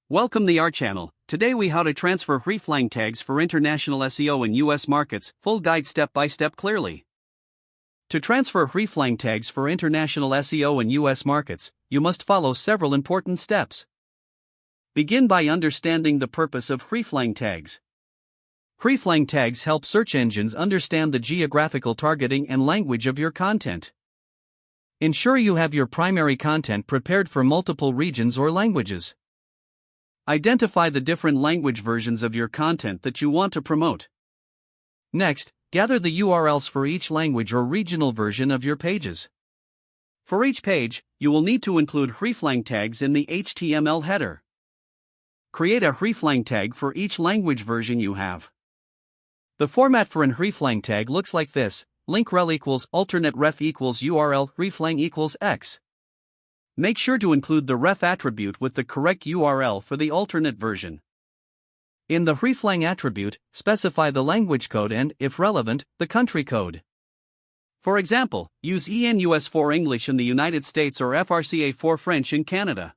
Welcome to our channel. Today we how to transfer Hreflang tags for international SEO in US markets, full guide step by step clearly. To transfer Hreflang tags for international SEO in US markets, you must follow several important steps. Begin by understanding the purpose of Hreflang tags. Hreflang tags help search engines understand the geographical targeting and language of your content. Ensure you have your primary content prepared for multiple regions or languages. Identify the different language versions of your content that you want to promote. Next, gather the URLs for each language or regional version of your pages. For each page, you will need to include Hreflang tags in the HTML header. Create a Hreflang tag for each language version you have. The format for an Hreflang tag looks like this: link rel equals alternate ref equals URL Hreflang equals X. Make sure to include the ref attribute with the correct URL for the alternate version. In the Hreflang attribute, specify the language code and, if relevant, the country code. For example, use ENUS for English in the United States or FRCA for French in Canada.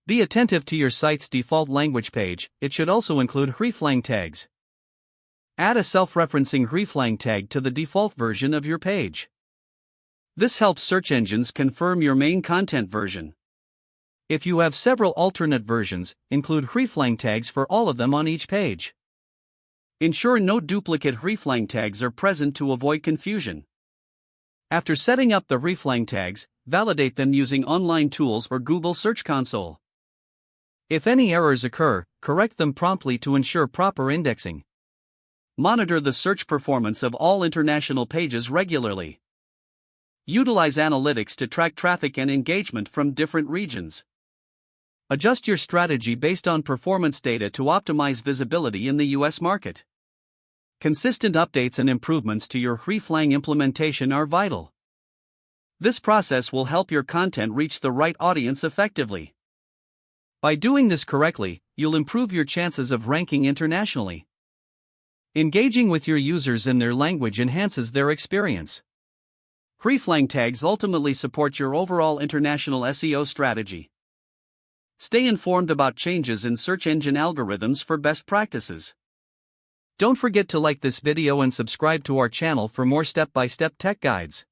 Be attentive to your site's default language page, it should also include Hreflang tags. Add a self-referencing Hreflang tag to the default version of your page. This helps search engines confirm your main content version. If you have several alternate versions, include Hreflang tags for all of them on each page. Ensure no duplicate Hreflang tags are present to avoid confusion. After setting up the Hreflang tags, validate them using online tools or Google Search Console. If any errors occur, correct them promptly to ensure proper indexing. Monitor the search performance of all international pages regularly. Utilize analytics to track traffic and engagement from different regions. Adjust your strategy based on performance data to optimize visibility in the US market. Consistent updates and improvements to your Hreflang implementation are vital. This process will help your content reach the right audience effectively. By doing this correctly, you'll improve your chances of ranking internationally. Engaging with your users in their language enhances their experience. Hreflang tags ultimately support your overall international SEO strategy. Stay informed about changes in search engine algorithms for best practices. Don't forget to like this video and subscribe to our channel for more step-by-step tech guides.